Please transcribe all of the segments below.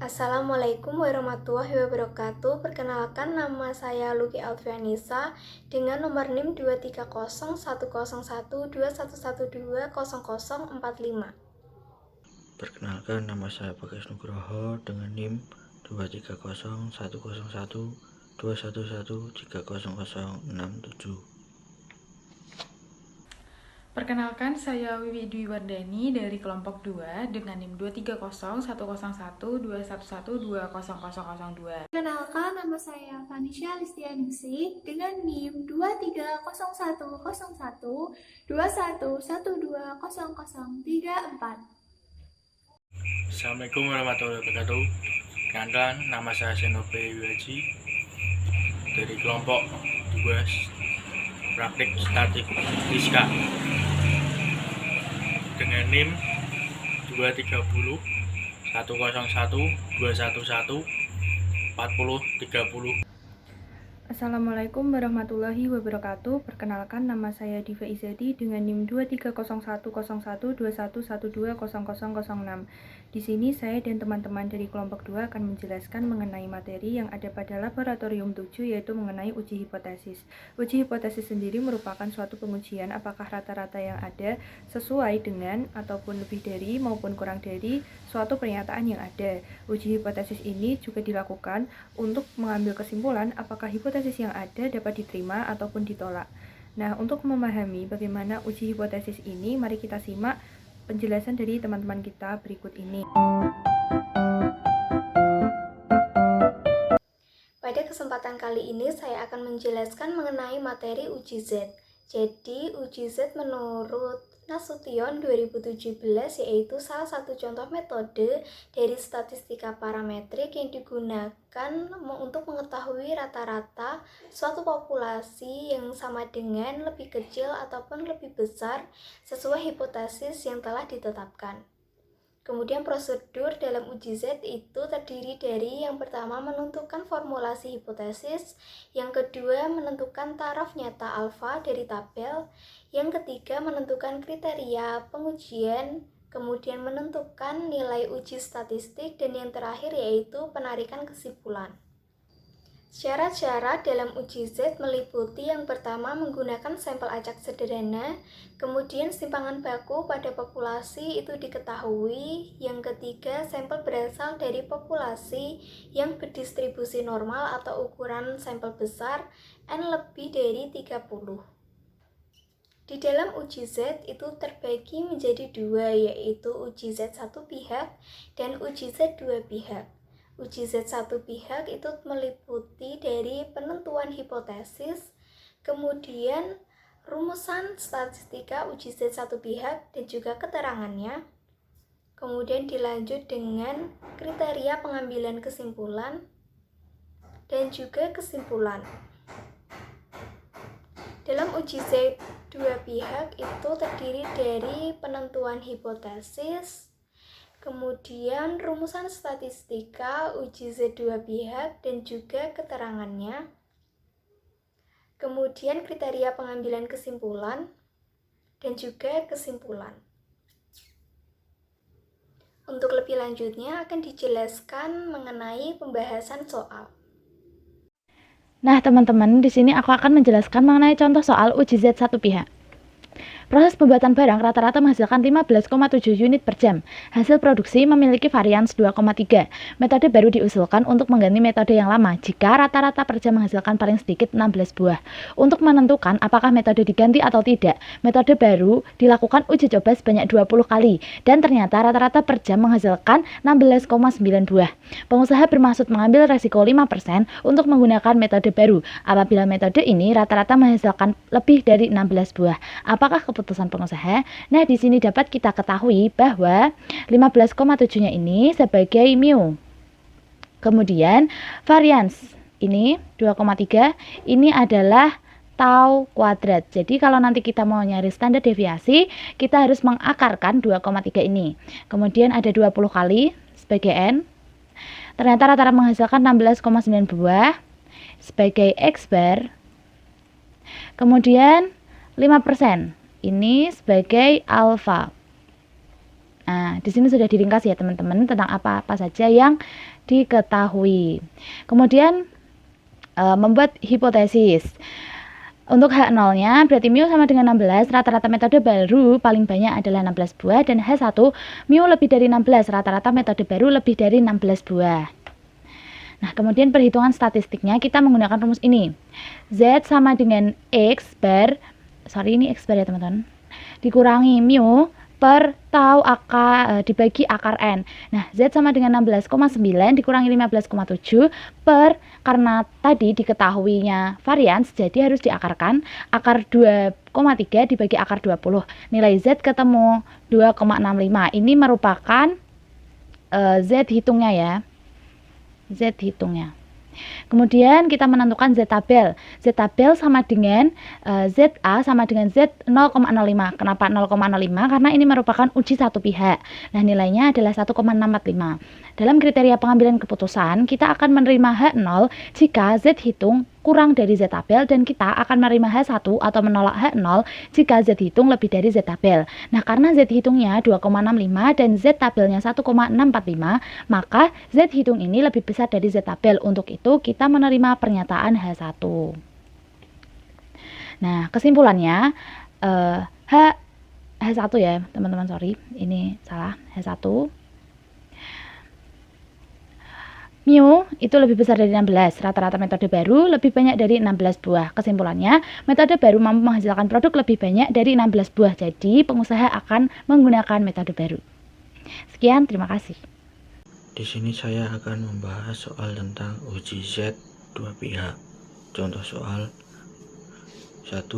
Assalamualaikum warahmatullahi wabarakatuh. Perkenalkan, nama saya Luki Alfianisa dengan nomor NIM 230101211200045. Perkenalkan, nama saya Bagas Nugroho dengan NIM 230101211300067. Perkenalkan, saya Wiwi Dwi Wardani dari kelompok 2 dengan NIM 230101211200002. Perkenalkan, nama saya Vanisha Listianingsih dengan NIM 23011210121120034. Assalamualaikum warahmatullahi wabarakatuh. Perkenalkan, nama saya Senope Wiwaji dari kelompok 2 praktik statistika dengan NIM 2301012114030. Assalamualaikum warahmatullahi wabarakatuh. Perkenalkan, nama saya Diva Izadi dengan NIM 230101211200006. Di sini saya dan teman-teman dari kelompok 2 akan menjelaskan mengenai materi yang ada pada laboratorium 7, yaitu mengenai uji hipotesis. Uji hipotesis sendiri merupakan suatu pengujian apakah rata-rata yang ada sesuai dengan ataupun lebih dari maupun kurang dari suatu pernyataan yang ada. Uji hipotesis ini juga dilakukan untuk mengambil kesimpulan apakah hipotesis yang ada dapat diterima ataupun ditolak. Nah, untuk memahami bagaimana uji hipotesis ini, mari kita simak penjelasan dari teman-teman kita berikut ini. Pada kesempatan kali ini saya akan menjelaskan mengenai materi uji Z. Jadi, uji Z menurut Nasution 2017 yaitu salah satu contoh metode dari statistika parametrik yang digunakan untuk mengetahui rata-rata suatu populasi yang sama dengan lebih kecil ataupun lebih besar sesuai hipotesis yang telah ditetapkan. Kemudian prosedur dalam uji Z itu terdiri dari yang pertama menentukan formulasi hipotesis, yang kedua menentukan taraf nyata alfa dari tabel, yang ketiga menentukan kriteria pengujian, kemudian menentukan nilai uji statistik, dan yang terakhir yaitu penarikan kesimpulan. Syarat-syarat dalam uji Z meliputi yang pertama menggunakan sampel acak sederhana, kemudian simpangan baku pada populasi itu diketahui, yang ketiga sampel berasal dari populasi yang berdistribusi normal atau ukuran sampel besar N lebih dari 30. Di dalam uji Z itu terbagi menjadi dua, yaitu uji Z satu pihak dan uji Z dua pihak. Uji Z satu pihak itu meliputi dari penentuan hipotesis, kemudian rumusan statistika uji Z satu pihak dan juga keterangannya, kemudian dilanjut dengan kriteria pengambilan kesimpulan dan juga kesimpulan. Dalam uji Z dua pihak itu terdiri dari penentuan hipotesis, kemudian rumusan statistika uji Z dua pihak dan juga keterangannya, kemudian kriteria pengambilan kesimpulan dan juga kesimpulan. Untuk lebih lanjutnya akan dijelaskan mengenai pembahasan soal. Nah, teman-teman, di sini aku akan menjelaskan mengenai contoh soal uji Z satu pihak. Proses pembuatan barang rata-rata menghasilkan 15,7 unit per jam. Hasil produksi memiliki varians 2,3. Metode baru diusulkan untuk mengganti metode yang lama jika rata-rata per jam menghasilkan paling sedikit 16 buah. Untuk menentukan apakah metode diganti atau tidak, metode baru dilakukan uji coba sebanyak 20 kali dan ternyata rata-rata per jam menghasilkan 16,9 buah. Pengusaha bermaksud mengambil resiko 5% untuk menggunakan metode baru apabila metode ini rata-rata menghasilkan lebih dari 16 buah. Apakah keputusan pengusaha? Nah, di sini dapat kita ketahui bahwa 15,7-nya ini sebagai mu. Kemudian varians ini 2,3 ini adalah tau kuadrat. Jadi kalau nanti kita mau nyari standar deviasi, kita harus mengakarkan 2,3 ini. Kemudian ada 20 kali sebagai n. Ternyata rata-rata menghasilkan 16,9 buah sebagai x bar. Kemudian 5%. Ini sebagai alfa. Nah, di sini sudah diringkas ya teman-teman tentang apa-apa saja yang diketahui. Kemudian membuat hipotesis. Untuk H0-nya berarti mu sama dengan 16, rata-rata metode baru paling banyak adalah 16 buah, dan H1 mu lebih dari 16, rata-rata metode baru lebih dari 16 buah. Nah, kemudian perhitungan statistiknya kita menggunakan rumus ini. Z sama dengan X bar, ini X bar ya teman-teman, dikurangi mu per tau dibagi akar N. Nah, Z sama dengan 16,9 dikurangi 15,7 per, karena tadi diketahuinya varians, jadi harus diakarkan. Akar 2,3 dibagi akar 20. Nilai Z ketemu 2,65. Ini merupakan Z hitungnya ya. Z hitungnya. Kemudian kita menentukan Z tabel. Z tabel sama dengan ZA sama dengan Z 0,05. Kenapa 0,05? Karena ini merupakan uji satu pihak. Nah, nilainya adalah 1,645. Dalam kriteria pengambilan keputusan, kita akan menerima H0 jika Z hitung kurang dari Z tabel, dan kita akan menerima H1 atau menolak H0 jika Z hitung lebih dari Z tabel. Nah, karena Z hitungnya 2,65 dan Z tabelnya 1,645, maka Z hitung ini lebih besar dari Z tabel. Untuk itu, kita menerima pernyataan H1. Nah, kesimpulannya H1 ya, teman-teman, ini salah, H1. Mu itu lebih besar dari 16, rata-rata metode baru lebih banyak dari 16 buah. Kesimpulannya, metode baru mampu menghasilkan produk lebih banyak dari 16 buah. Jadi, pengusaha akan menggunakan metode baru. Sekian, terima kasih. Di sini saya akan membahas soal tentang uji Z dua pihak. Contoh soal 1.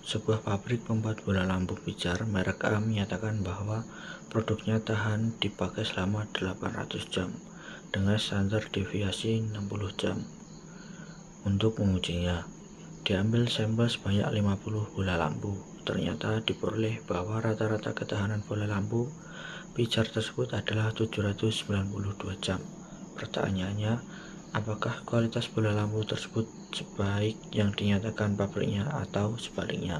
Sebuah pabrik pembuat bola lampu pijar merek A menyatakan bahwa produknya tahan dipakai selama 800 jam dengan standar deviasi 60 jam. Untuk mengujinya, diambil sampel sebanyak 50 bola lampu. Ternyata diperoleh bahwa rata-rata ketahanan bola lampu pijar tersebut adalah 792 jam. Pertanyaannya, apakah kualitas bola lampu tersebut sebaik yang dinyatakan pabriknya atau sebaliknya?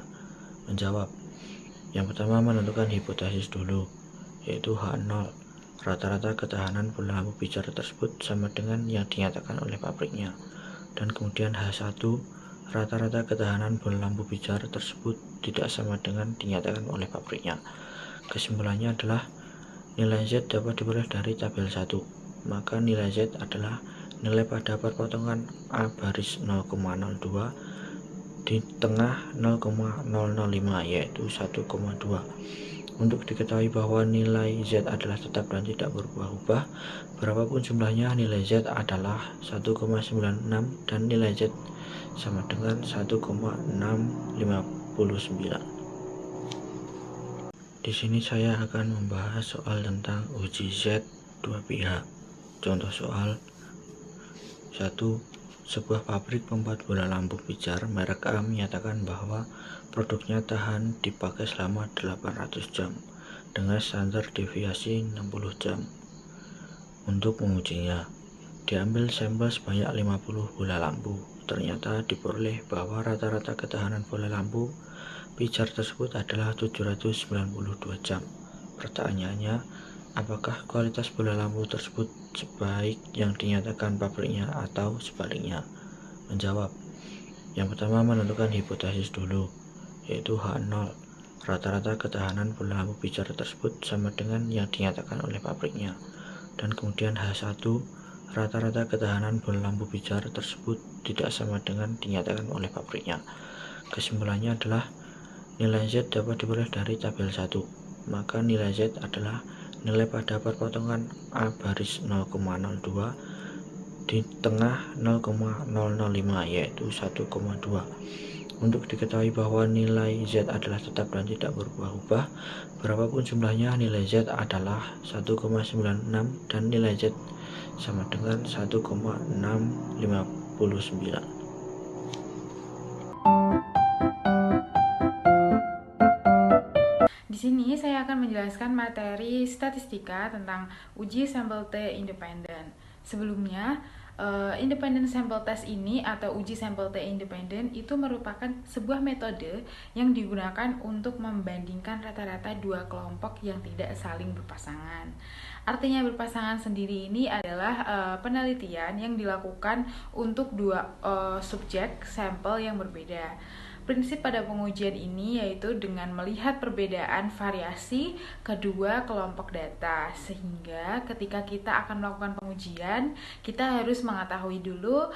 Menjawab. Yang pertama, menentukan hipotesis dulu, yaitu H0. Rata-rata ketahanan bola lampu pijar tersebut sama dengan yang dinyatakan oleh pabriknya. Dan kemudian H1, rata-rata ketahanan bola lampu pijar tersebut tidak sama dengan dinyatakan oleh pabriknya. Kesimpulannya adalah nilai Z dapat diperoleh dari tabel 1. Maka nilai Z adalah nilai pada perpotongan A baris 0,02 di tengah 0,005, yaitu 1,2. Untuk diketahui bahwa nilai Z adalah tetap dan tidak berubah-ubah, berapapun jumlahnya, nilai Z adalah 1,96 dan nilai Z sama dengan 1,659. Di sini saya akan membahas soal tentang uji Z dua pihak. Contoh soal 1. Sebuah pabrik pembuat bola lampu pijar merek A menyatakan bahwa produknya tahan dipakai selama 800 jam dengan standar deviasi 60 jam. Untuk mengujinya, diambil sampel sebanyak 50 bola lampu. Ternyata diperoleh bahwa rata-rata ketahanan bola lampu pijar tersebut adalah 792 jam. Pertanyaannya, apakah kualitas bola lampu tersebut sebaik yang dinyatakan pabriknya atau sebaliknya? Menjawab. Yang pertama, menentukan hipotesis dulu, yaitu H0. Rata-rata ketahanan bola lampu pijar tersebut sama dengan yang dinyatakan oleh pabriknya. Dan kemudian H1, rata-rata ketahanan bola lampu pijar tersebut tidak sama dengan dinyatakan oleh pabriknya. Kesimpulannya adalah nilai Z dapat diperoleh dari tabel 1. Maka nilai Z adalah nilai pada perpotongan A baris 0,02 di tengah 0,005, yaitu 1,2. Untuk diketahui bahwa nilai Z adalah tetap dan tidak berubah-ubah, berapapun jumlahnya, nilai Z adalah 1,96 dan nilai Z sama dengan 1,659. Di sini saya akan menjelaskan materi statistika tentang uji sampel T independen. Sebelumnya, Independent sample test ini atau uji sampel T independen itu merupakan sebuah metode yang digunakan untuk membandingkan rata-rata dua kelompok yang tidak saling berpasangan. Artinya berpasangan sendiri ini adalah penelitian yang dilakukan untuk dua subjek sampel yang berbeda. Prinsip pada pengujian ini yaitu dengan melihat perbedaan variasi kedua kelompok data, sehingga ketika kita akan melakukan pengujian, kita harus mengetahui dulu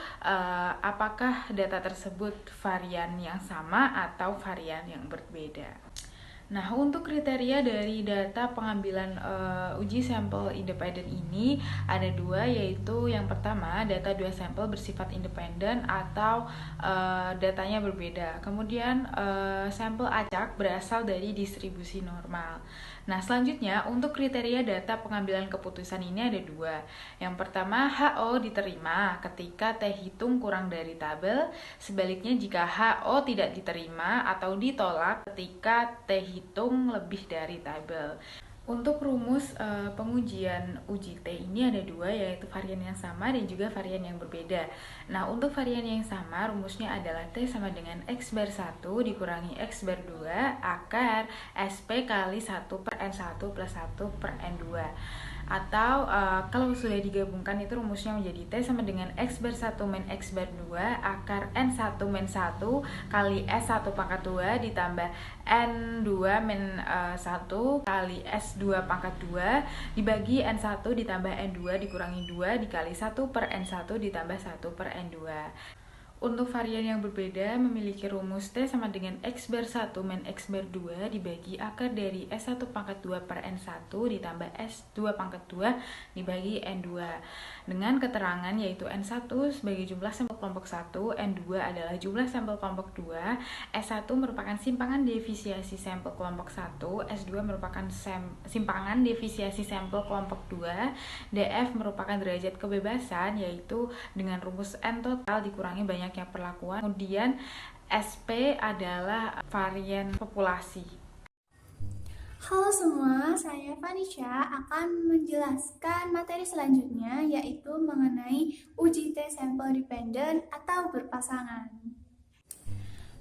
apakah data tersebut varian yang sama atau varian yang berbeda. Nah, untuk kriteria dari data pengambilan uji sampel independen ini ada dua, yaitu yang pertama data dua sampel bersifat independen atau datanya berbeda. Kemudian sampel acak berasal dari distribusi normal. Nah, selanjutnya untuk kriteria data pengambilan keputusan ini ada dua. Yang pertama, HO diterima ketika T hitung kurang dari tabel. Sebaliknya jika HO tidak diterima atau ditolak ketika T hitung lebih dari tabel. Untuk rumus pengujian uji T ini ada dua, yaitu varian yang sama dan juga varian yang berbeda. Nah, untuk varian yang sama rumusnya adalah T sama dengan X bar 1 dikurangi X bar 2 akar SP kali 1 per N1 plus 1 per N2. Atau kalau sudah digabungkan itu rumusnya menjadi T sama dengan X bar 1 min X bar 2 akar N1 min 1 kali S1 pangkat 2 ditambah N2 min 1 kali S2 pangkat 2 dibagi N1 ditambah N2 dikurangi 2 dikali 1 per N1 ditambah 1 per N2. Untuk varian yang berbeda memiliki rumus T sama dengan X bar 1 min X bar 2 dibagi akar dari S1 pangkat 2 per N1 ditambah S2 pangkat 2 dibagi N2. Dengan keterangan yaitu N1 sebagai jumlah sampel kelompok 1, N2 adalah jumlah sampel kelompok 2, S1 merupakan simpangan defisiasi sampel kelompok 1, S2 merupakan simpangan defisiasi sampel kelompok 2, DF merupakan derajat kebebasan yaitu dengan rumus N total dikurangi banyaknya perlakuan, kemudian SP adalah varian populasi. Halo semua, saya Vanisha akan menjelaskan materi selanjutnya yaitu mengenai uji T sampel dependent atau berpasangan.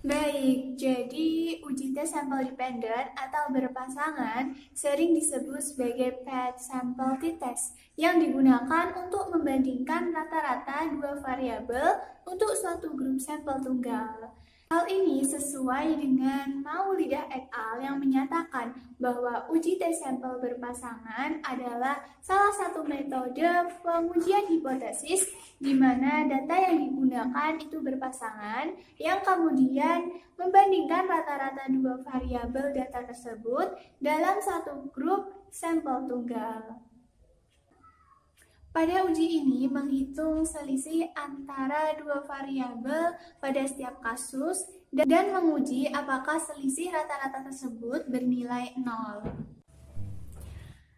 Baik, jadi uji T sampel dependent atau berpasangan sering disebut sebagai paired sample t-test yang digunakan untuk membandingkan rata-rata dua variabel untuk suatu grup sampel tunggal. Hal ini sesuai dengan Maulidah et al. Yang menyatakan bahwa uji T sampel berpasangan adalah salah satu metode pengujian hipotesis di mana data yang digunakan itu berpasangan yang kemudian membandingkan rata-rata dua variabel data tersebut dalam satu grup sampel tunggal. Pada uji ini menghitung selisih antara dua variabel pada setiap kasus dan menguji apakah selisih rata-rata tersebut bernilai 0.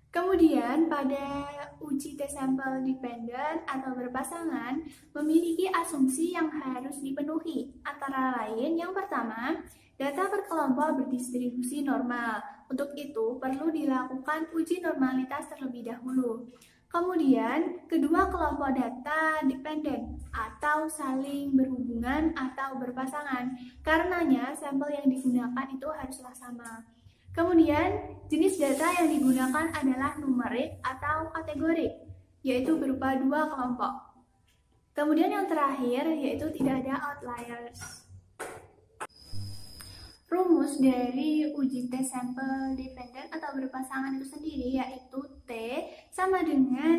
Kemudian pada uji T sampel dependent atau berpasangan memiliki asumsi yang harus dipenuhi, antara lain yang pertama, data per kelompok berdistribusi normal. Untuk itu perlu dilakukan uji normalitas terlebih dahulu. Kemudian, kedua kelompok data dependen atau saling berhubungan atau berpasangan. Karenanya, sampel yang digunakan itu haruslah sama. Kemudian, jenis data yang digunakan adalah numerik atau kategorik, yaitu berupa dua kelompok. Kemudian yang terakhir, yaitu tidak ada outliers. Rumus dari uji T sampel dependent atau berpasangan itu sendiri yaitu T sama dengan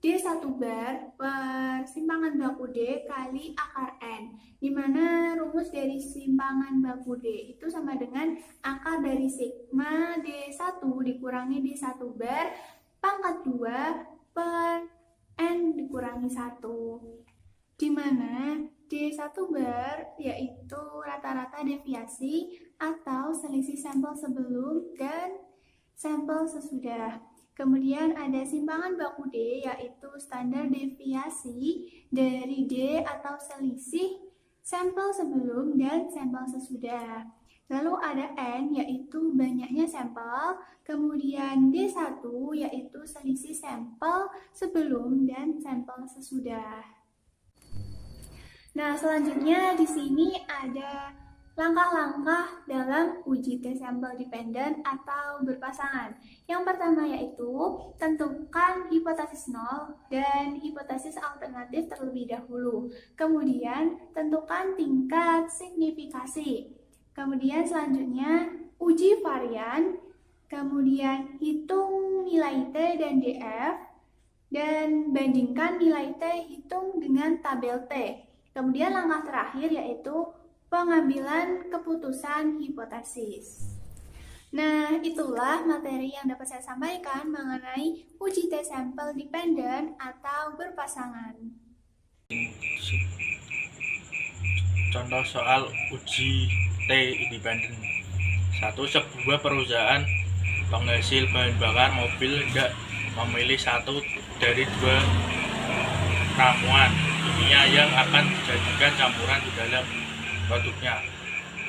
D1 bar per simpangan baku D kali akar N, di mana rumus dari simpangan baku D itu sama dengan akar dari sigma D1 dikurangi D1 bar pangkat 2 per N dikurangi 1, di mana D1 bar yaitu rata-rata deviasi atau selisih sampel sebelum dan sampel sesudah. Kemudian ada simpangan baku D yaitu standar deviasi dari D atau selisih sampel sebelum dan sampel sesudah. Lalu ada N yaitu banyaknya sampel, kemudian D1 yaitu selisih sampel sebelum dan sampel sesudah. Nah, selanjutnya di sini ada langkah-langkah dalam uji tes sampel dependen atau berpasangan. Yang pertama yaitu tentukan hipotesis nol dan hipotesis alternatif terlebih dahulu. Kemudian tentukan tingkat signifikasi. Kemudian selanjutnya uji varian. Kemudian hitung nilai T dan DF. Dan bandingkan nilai T hitung dengan tabel T. Kemudian langkah terakhir yaitu pengambilan keputusan hipotesis. Nah, itulah materi yang dapat saya sampaikan mengenai uji tes sampel dependen atau berpasangan. Contoh soal uji T independen. 1. Sebuah perusahaan penghasil bahan bakar mobil hendak memilih satu dari 2 ramuan kimia yang akan dijadikan campuran di dalam produknya.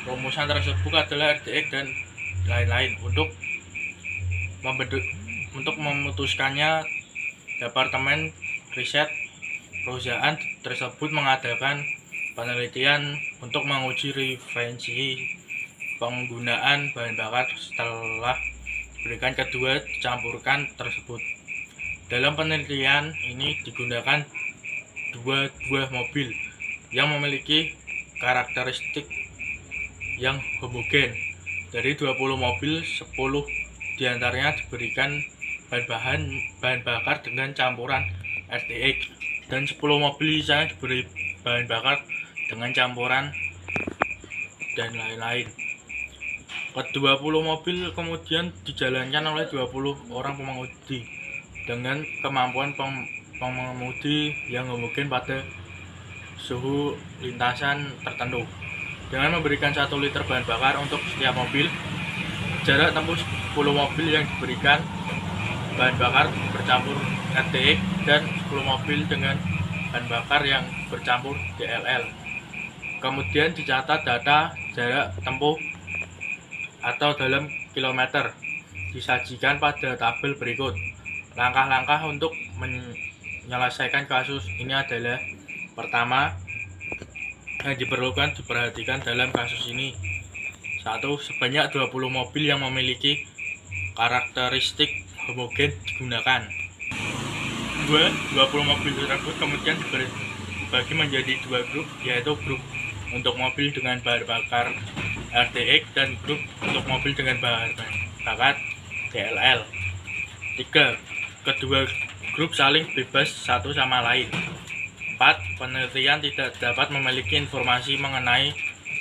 Rumusan tersebut adalah RDX dan lain-lain. Untuk memutuskannya, Departemen Riset perusahaan tersebut mengadakan penelitian untuk menguji referensi penggunaan bahan bakar setelah diberikan kedua campuran tersebut. Dalam penelitian ini digunakan 2 buah mobil yang memiliki karakteristik yang homogen. Dari 20 mobil, 10 diantaranya diberikan bahan bakar dengan campuran RDX dan 10 mobil sisanya diberi bahan bakar dengan campuran dan lain-lain. Ke-20 mobil kemudian dijalankan oleh 20 orang pengemudi dengan kemampuan pengemudi yang homogen pada suhu lintasan tertentu. Dengan memberikan 1 liter bahan bakar untuk setiap mobil, jarak tempuh 10 mobil yang diberikan bahan bakar bercampur RDX dan 10 mobil dengan bahan bakar yang bercampur DLL. Kemudian dicatat data jarak tempuh atau dalam kilometer, disajikan pada tabel berikut. Langkah-langkah untuk menyelesaikan kasus ini adalah: pertama, yang diperhatikan dalam kasus ini: 1. Sebanyak 20 mobil yang memiliki karakteristik homogen digunakan. 2. 20 mobil tersebut kemudian dibagi menjadi 2 grup, yaitu grup untuk mobil dengan bahan bakar RDX dan grup untuk mobil dengan bahan bakar DLL. 3. Kedua grup saling bebas satu sama lain. 4. Penelitian tidak dapat memiliki informasi mengenai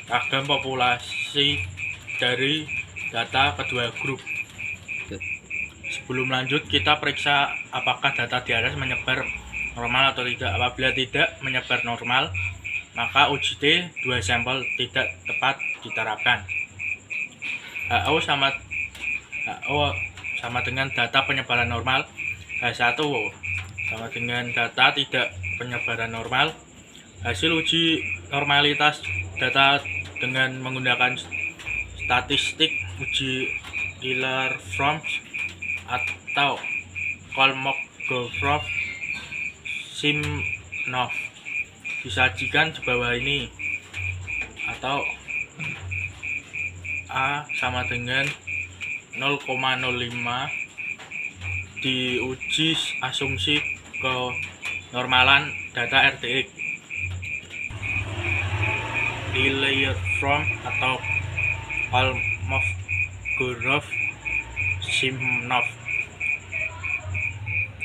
ragam populasi dari data kedua grup. Sebelum lanjut, kita periksa apakah data di atas menyebar normal atau tidak. Apabila tidak menyebar normal, maka uji T 2 sampel tidak tepat diterapkan. HO sama dengan data penyebaran normal. H1 sama dengan data tidak penyebaran normal. Hasil uji normalitas data dengan menggunakan statistik uji Euler-Fromm atau Kolmogorov-Simnov disajikan di bawah ini, atau A sama dengan 0,05 diuji asumsi kenormalan data RDX. Euler-Fromm atau Kolmogorov-Simnov.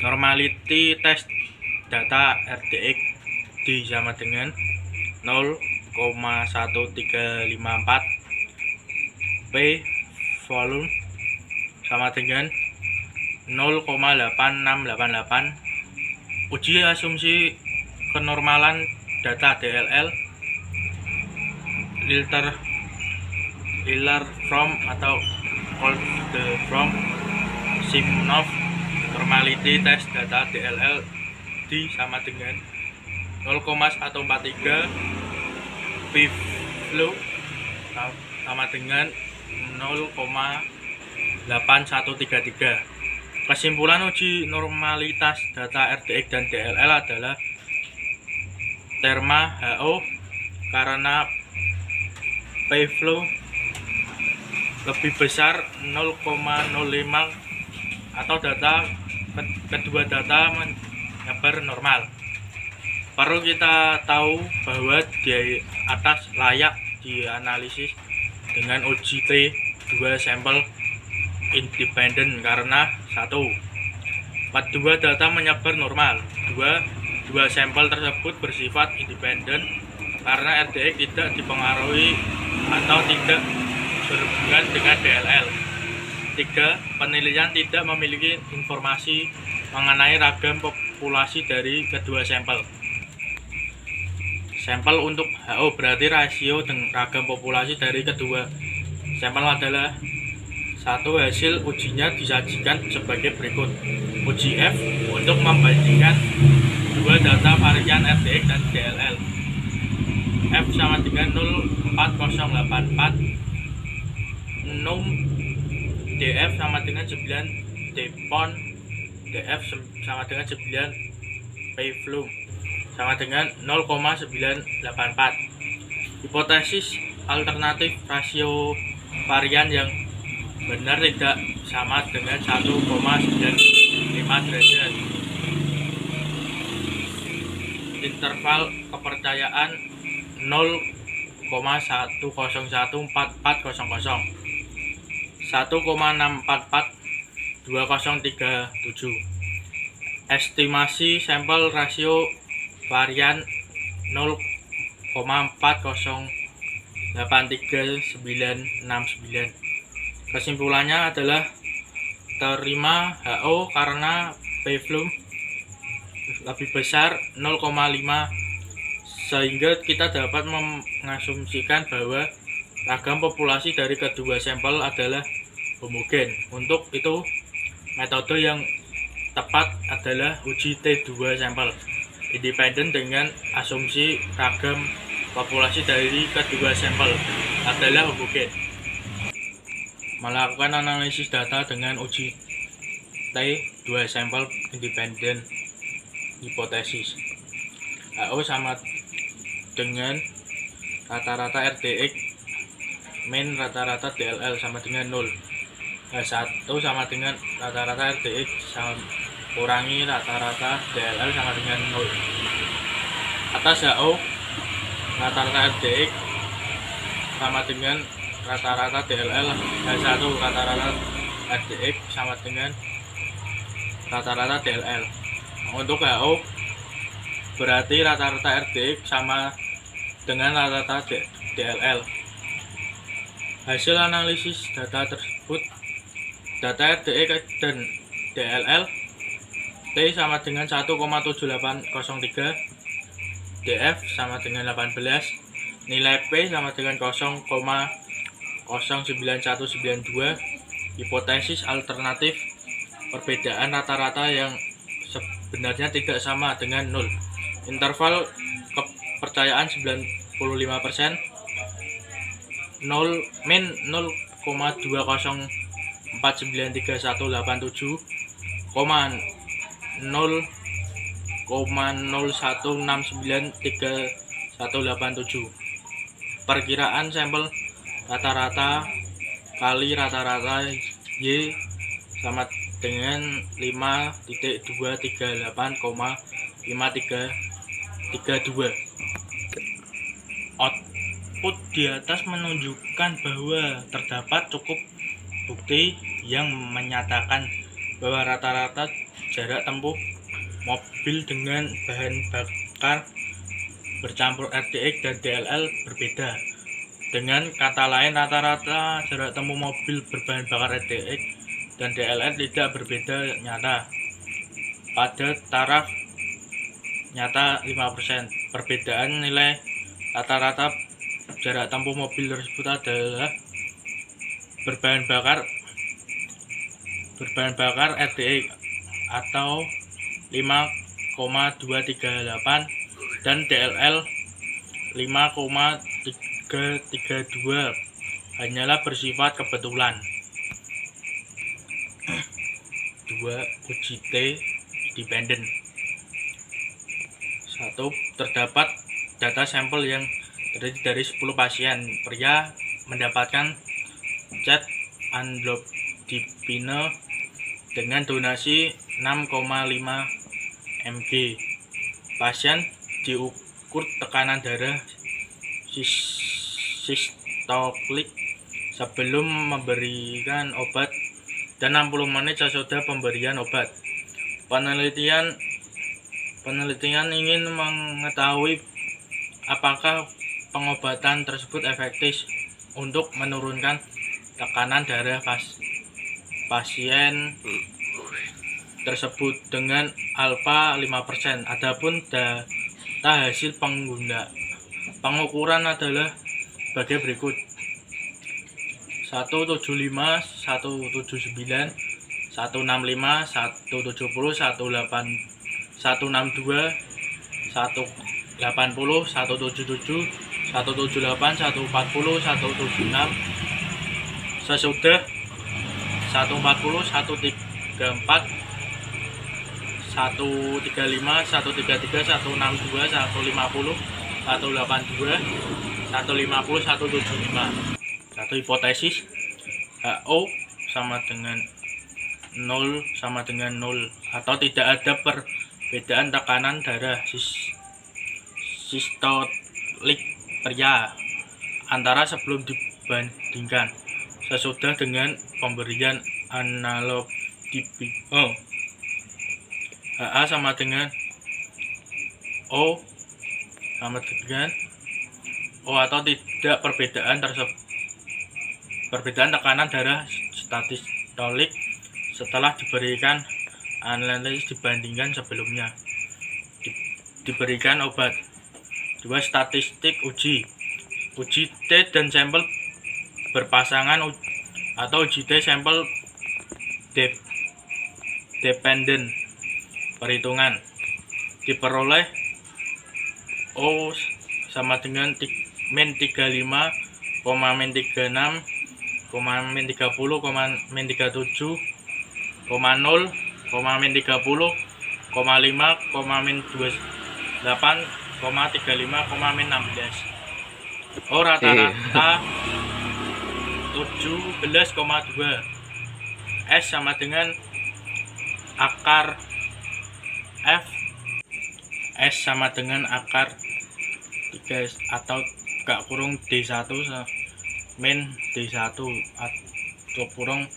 Normality test data RDX D sama dengan 0,1354. P volume sama dengan 0,8688. Uji asumsi kenormalan data DLL. Euler-Fromm atau Kolmogorov-Simnov. Normality test data DLL D sama dengan 0,143. P flow sama dengan 0,8133. Kesimpulan uji normalitas data RDX dan DLL adalah terma HO karena P-flow lebih besar 0,05 atau kedua data menyebar normal. Perlu kita tahu bahwa di atas layak dianalisis dengan uji T2 sampel independen karena 1. Kedua data menyebar normal. 2 sampel tersebut bersifat independen karena RDX tidak dipengaruhi atau tidak berhubungan dengan DLL. 3. Penelitian tidak memiliki informasi mengenai ragam populasi dari kedua sampel. Sampel untuk HO berarti rasio dengan ragam populasi dari kedua sampel adalah 1. Hasil ujinya disajikan sebagai berikut. Uji F untuk membandingkan dua data varian RDX dan DLL. F sama dengan 04084, num DF sama dengan 9, dpon DF sama dengan 9, P-flow sama dengan 0,984. Hipotesis alternatif rasio varian yang benar tidak sama dengan 1,95 derajat. Interval kepercayaan 0,1014400, 1,6442037. Estimasi sampel rasio varian 0,408399. Kesimpulannya adalah terima HO karena P-flow lebih besar 0,5, sehingga kita dapat mengasumsikan bahwa ragam populasi dari kedua sampel adalah homogen. Untuk itu, metode yang tepat adalah uji T2 sampel independen dengan asumsi ragam populasi dari kedua sampel adalah homogen. Melakukan analisis data dengan uji T2 sampel independen. Hipotesis HO sama dengan rata-rata RDX min rata-rata DLL sama dengan 0. H1 sama dengan rata-rata RDX kurangi rata-rata DLL sama dengan 0. Atas HO rata-rata RDX sama dengan rata-rata DLL. H1 rata-rata RDX sama dengan rata-rata DLL. Untuk HO berarti rata-rata RDX sama dengan rata-rata DLL. Hasil analisis data tersebut, data RDX dan DLL, T sama dengan 1,7803, DF sama dengan 18, nilai P sama dengan 0,09192. Hipotesis alternatif, perbedaan rata-rata yang sebenarnya tidak sama dengan 0. Interval kepercayaan 95%, min 0,20493187, 0,01693187. Perkiraan sampel rata-rata kali rata-rata Y sama dengan 5.238,5332. Output di atas menunjukkan bahwa terdapat cukup bukti yang menyatakan bahwa rata-rata jarak tempuh mobil dengan bahan bakar bercampur RDX dan DLL berbeda. Dengan kata lain, rata-rata jarak tempuh mobil berbahan bakar RDX dan DLL tidak berbeda nyata. Pada taraf nyata 5%. Perbedaan nilai rata-rata jarak tempuh mobil tersebut adalah berbahan bakar RDX atau 5,238 dan DLL 5,332 hanyalah bersifat kebetulan. 2. Uji T independen. 1. Terdapat data sampel yang terdiri dari 10 pasien pria mendapatkan cat amlodipine dengan donasi 6,5 mg. Pasien diukur tekanan darah sistolik sebelum memberikan obat dan 60 menit sesudah pemberian obat. Penelitian ingin mengetahui apakah pengobatan tersebut efektif untuk menurunkan tekanan darah pasien tersebut dengan alfa 5%. Adapun data hasil pengukuran adalah sebagai berikut: 175, 179, 165, 170, 162, 177, 178, 140, 146, sesudah 140, 134, 135, 133, 162, 150, 182, 150, 175. Satu hipotesis HO sama dengan 0 atau tidak ada perbedaan tekanan darah sistolik pria antara sebelum dibandingkan sesudah dengan pemberian amlodipine. HA sama dengan O atau tidak perbedaan tekanan darah sistolik setelah diberikan analisis dibandingkan sebelumnya diberikan obat. 2. Statistik uji T dan sampel berpasangan atau uji T sampel dependent perhitungan diperoleh O sama dengan min 35, min 36, min 30, min 37, 0, min 30, 5, min 28, 35, min 16. Rata-rata 17,2. S sama dengan akar F. S sama dengan akar 3 atau kurung D1 min D1 atau kurung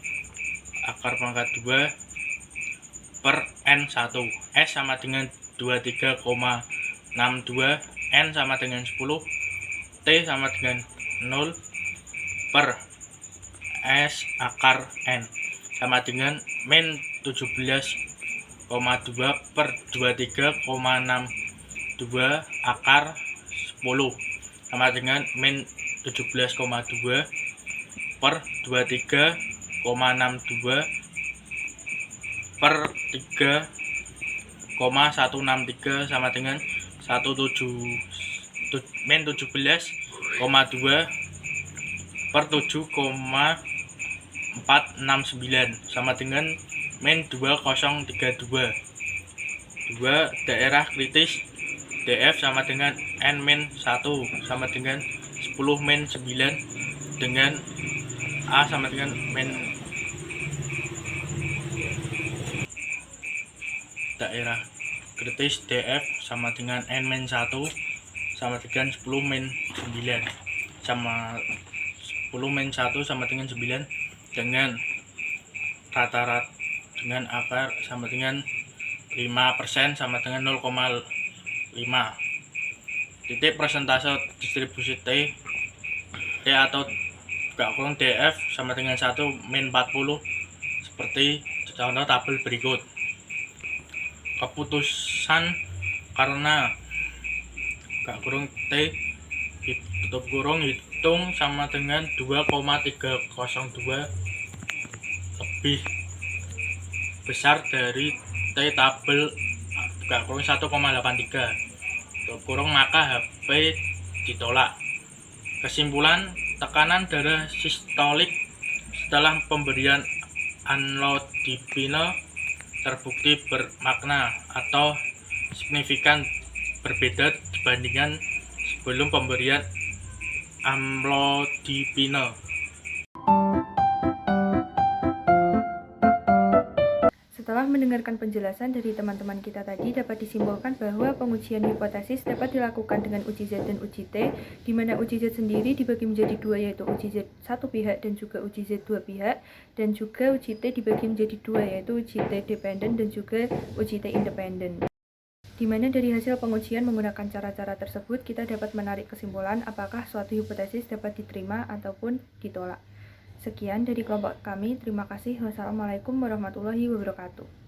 akar pangkat 2 per N1. S sama dengan 23,62, N sama dengan 10, T sama dengan 0 per S akar N sama dengan min 17,2 per 23,62 akar 10 sama dengan min 17,2 per 23,62 per 3,163 sama dengan min 17,2 per 7,469 sama dengan min 2032. 2. Daerah kritis DF sama dengan N-1 sama dengan 10 min 9 dengan A sama dengan min. Daerah kritis DF sama dengan N-1 sama dengan 10 min 9 sama 10 min 1 sama dengan 9 dengan rata-rata dengan akar sama dengan 5% sama dengan 0,5. Titik persentase distribusi T atau kurung DF sama dengan 1 min 40 seperti contoh tabel berikut. Keputusan karena kurung T hitung sama dengan 2,302 lebih besar dari T tabel kurung 1,83 kurung, maka HP ditolak. Kesimpulan, tekanan darah sistolik setelah pemberian amlodipine terbukti bermakna atau signifikan berbeda dibandingkan sebelum pemberian amlodipine. Setelah mendengarkan penjelasan dari teman-teman kita tadi, dapat disimpulkan bahwa pengujian hipotesis dapat dilakukan dengan uji Z dan uji T, di mana uji Z sendiri dibagi menjadi dua, yaitu uji Z satu pihak dan juga uji Z dua pihak, dan juga uji T dibagi menjadi dua, yaitu uji T dependen dan juga uji T independen. Di mana dari hasil pengujian menggunakan cara-cara tersebut, kita dapat menarik kesimpulan apakah suatu hipotesis dapat diterima ataupun ditolak. Sekian dari kelompok kami, terima kasih. Wassalamualaikum warahmatullahi wabarakatuh.